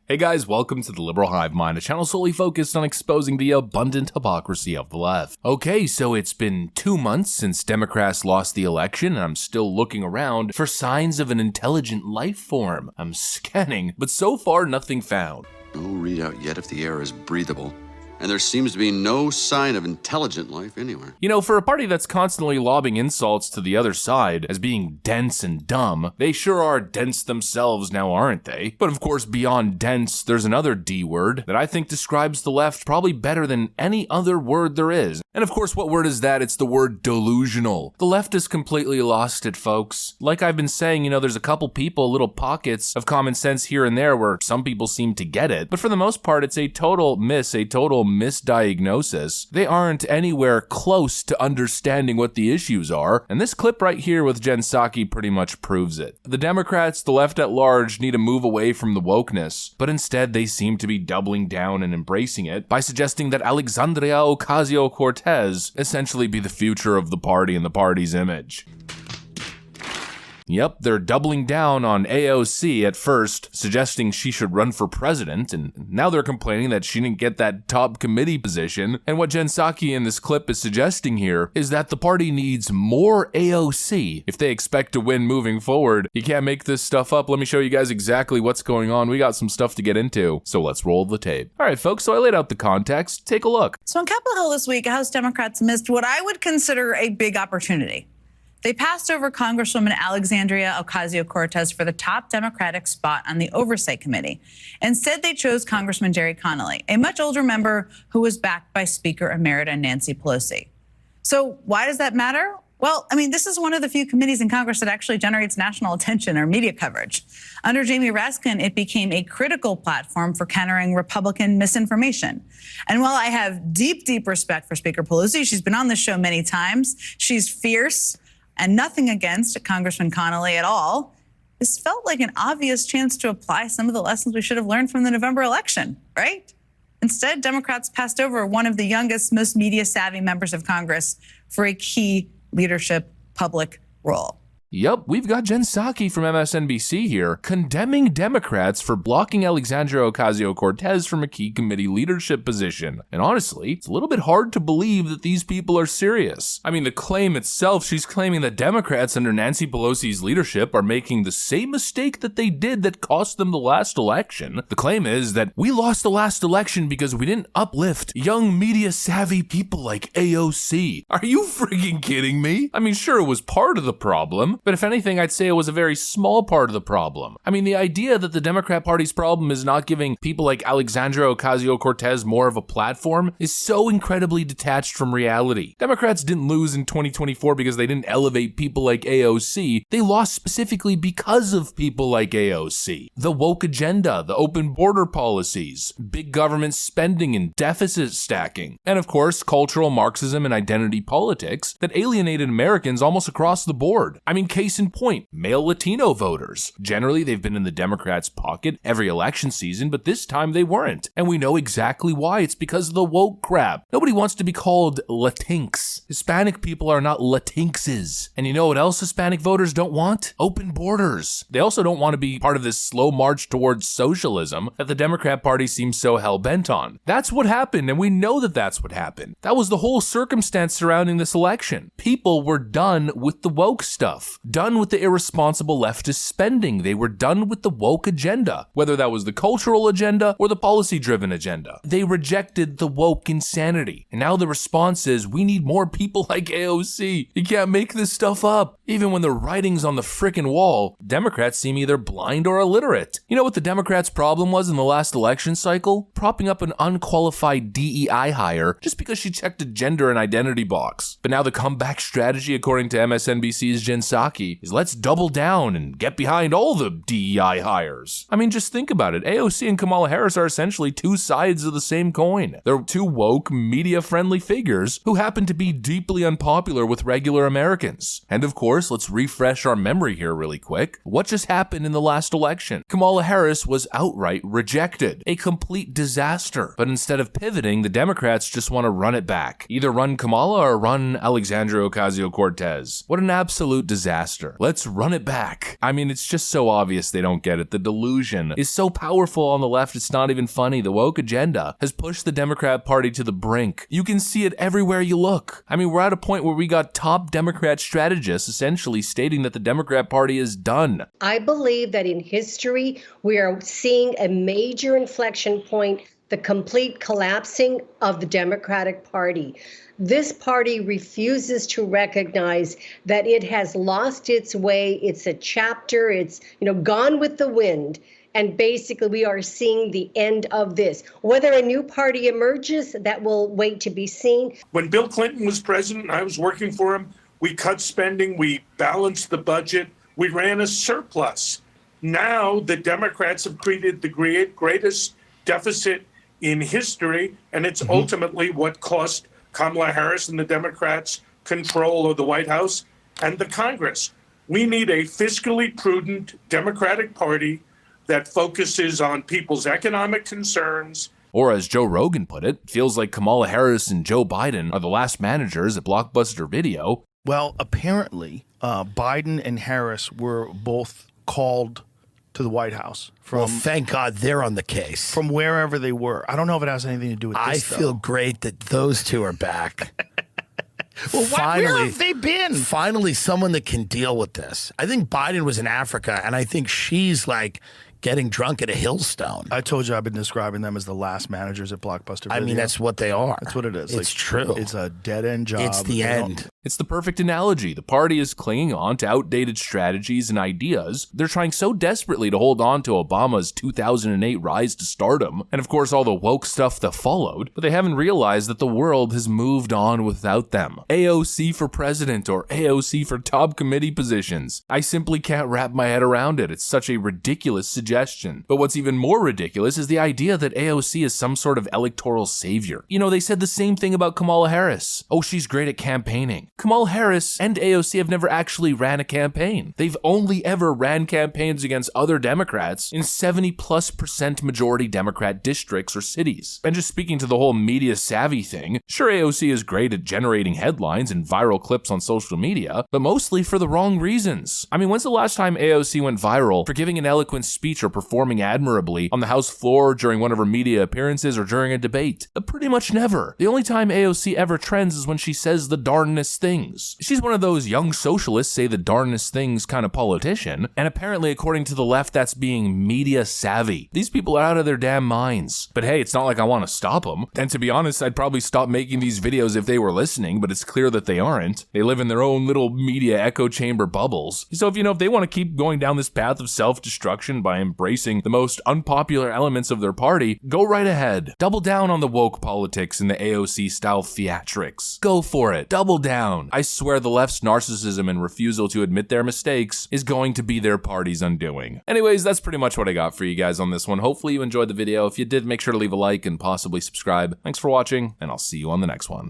Hey guys, welcome to the Liberal Hive Mind, a channel solely focused on exposing the abundant hypocrisy of the left. Okay, so it's been 2 months since Democrats lost the election, and I'm still looking around for signs of an intelligent life form. I'm scanning, but so far nothing found. No readout yet if the air is breathable. And there seems to be no sign of intelligent life anywhere. You know, for a party that's constantly lobbing insults to the other side as being dense and dumb, they sure are dense themselves now, aren't they? But of course, beyond dense, there's another D word that I think describes the left probably better than any other word there is. And of course, what word is that? It's the word delusional. The left is completely lost it, folks. Like I've been saying, there's a couple people, little pockets of common sense here and there where some people seem to get it. But for the most part, it's a total misdiagnosis. They aren't anywhere close to understanding what the issues are, and this clip right here with Psaki pretty much proves it. The Democrats, the left at large, need to move away from the wokeness, but instead they seem to be doubling down and embracing it by suggesting that Alexandria Ocasio-Cortez essentially be the future of the party and the party's image. Yep, they're doubling down on AOC at first, suggesting she should run for president, and now they're complaining that she didn't get that top committee position. And what Psaki in this clip is suggesting here is that the party needs more AOC if they expect to win moving forward. You can't make this stuff up. Let me show you guys exactly what's going on. We got some stuff to get into, so let's roll the tape. All right, folks, so I laid out the context. Take a look. So on Capitol Hill this week, House Democrats missed what I would consider a big opportunity. They passed over Congresswoman Alexandria Ocasio-Cortez for the top Democratic spot on the Oversight Committee. Instead, they chose Congressman Jerry Connolly, a much older member who was backed by Speaker Emerita Nancy Pelosi. So why does that matter? Well, this is one of the few committees in Congress that actually generates national attention or media coverage. Under Jamie Raskin, it became a critical platform for countering Republican misinformation. And while I have deep, deep respect for Speaker Pelosi, she's been on this show many times, she's fierce, and nothing against Congressman Connolly at all, this felt like an obvious chance to apply some of the lessons we should have learned from the November election, right? Instead, Democrats passed over one of the youngest, most media-savvy members of Congress for a key leadership public role. Yep, we've got Psaki from MSNBC here, condemning Democrats for blocking Alexandria Ocasio-Cortez from a key committee leadership position. And honestly, it's a little bit hard to believe that these people are serious. The claim itself, she's claiming that Democrats under Nancy Pelosi's leadership are making the same mistake that they did that cost them the last election. The claim is that we lost the last election because we didn't uplift young media-savvy people like AOC. Are you freaking kidding me? Sure, it was part of the problem, but if anything, I'd say it was a very small part of the problem. The idea that the Democrat Party's problem is not giving people like Alexandria Ocasio-Cortez more of a platform is so incredibly detached from reality. Democrats didn't lose in 2024 because they didn't elevate people like AOC. They lost specifically because of people like AOC. The woke agenda, the open border policies, big government spending and deficit stacking, and of course, cultural Marxism and identity politics that alienated Americans almost across the board. Case in point, male Latino voters. Generally, they've been in the Democrats' pocket every election season, but this time they weren't. And we know exactly why. It's because of the woke crap. Nobody wants to be called Latinx. Hispanic people are not Latinxes. And you know what else Hispanic voters don't want? Open borders. They also don't want to be part of this slow march towards socialism that the Democrat Party seems so hell-bent on. That's what happened, and we know that that's what happened. That was the whole circumstance surrounding this election. People were done with the woke stuff. Done with the irresponsible leftist spending. They were done with the woke agenda, whether that was the cultural agenda or the policy-driven agenda. They rejected the woke insanity. And now the response is, we need more people like AOC. You can't make this stuff up. Even when the writing's on the frickin' wall, Democrats seem either blind or illiterate. You know what the Democrats' problem was in the last election cycle? Propping up an unqualified DEI hire just because she checked a gender and identity box. But now the comeback strategy, according to MSNBC's Psaki, is let's double down and get behind all the DEI hires. Just think about it. AOC and Kamala Harris are essentially two sides of the same coin. They're two woke, media-friendly figures who happen to be deeply unpopular with regular Americans. And of course, let's refresh our memory here really quick. What just happened in the last election? Kamala Harris was outright rejected. A complete disaster. But instead of pivoting, the Democrats just want to run it back. Either run Kamala or run Alexandria Ocasio-Cortez. What an absolute disaster. disaster. Let's run it back. I mean, it's just so obvious they don't get it. The delusion is so powerful on the left, it's not even funny. The woke agenda has pushed the Democrat Party to the brink. You can see it everywhere you look. I mean, we're at a point where we got top Democrat strategists essentially stating that the Democrat Party is done. I believe that in history, we are seeing a major inflection point, the complete collapsing of the Democratic Party. This party refuses to recognize that it has lost its way. It's a chapter. It's, gone with the wind. And basically, we are seeing the end of this. Whether a new party emerges, that will wait to be seen. When Bill Clinton was president, I was working for him. We cut spending. We balanced the budget. We ran a surplus. Now the Democrats have created the greatest deficit in history, and it's ultimately what cost Kamala Harris and the Democrats control of the White House and the Congress. We need a fiscally prudent Democratic Party that focuses on people's economic concerns. Or as Joe Rogan put it, feels like Kamala Harris and Joe Biden are the last managers at Blockbuster Video. Well, apparently, Biden and Harris were both called to the White House. Well, thank God they're on the case. From wherever they were. I don't know if it has anything to do with this, I feel great that those two are back. Well, where have they been? Finally, someone that can deal with this. I think Biden was in Africa, and I think she's like getting drunk at a Hillstone. I told you I've been describing them as the last managers at Blockbuster Video. I mean, that's what they are. That's what it is. It's true. It's a dead-end job. It's the end. It's the perfect analogy. The party is clinging on to outdated strategies and ideas. They're trying so desperately to hold on to Obama's 2008 rise to stardom, and of course all the woke stuff that followed, but they haven't realized that the world has moved on without them. AOC for president or AOC for top committee positions. I simply can't wrap my head around it. It's such a ridiculous suggestion. But what's even more ridiculous is the idea that AOC is some sort of electoral savior. They said the same thing about Kamala Harris. Oh, she's great at campaigning. Kamala Harris and AOC have never actually ran a campaign. They've only ever ran campaigns against other Democrats in 70+% majority Democrat districts or cities. And just speaking to the whole media savvy thing, sure, AOC is great at generating headlines and viral clips on social media, but mostly for the wrong reasons. I mean, when's the last time AOC went viral for giving an eloquent speech or performing admirably on the House floor during one of her media appearances or during a debate? Pretty much never. The only time AOC ever trends is when she says the darnest things. She's one of those young socialists say the darnest things kind of politician, and apparently according to the left that's being media savvy. These people are out of their damn minds. But hey, it's not like I want to stop them. And to be honest, I'd probably stop making these videos if they were listening, but it's clear that they aren't. They live in their own little media echo chamber bubbles. So if they want to keep going down this path of self-destruction by embracing the most unpopular elements of their party, go right ahead. Double down on the woke politics and the AOC style theatrics. Go for it. Double down. I swear the left's narcissism and refusal to admit their mistakes is going to be their party's undoing. Anyways, that's pretty much what I got for you guys on this one. Hopefully you enjoyed the video. If you did, make sure to leave a like and possibly subscribe. Thanks for watching, and I'll see you on the next one.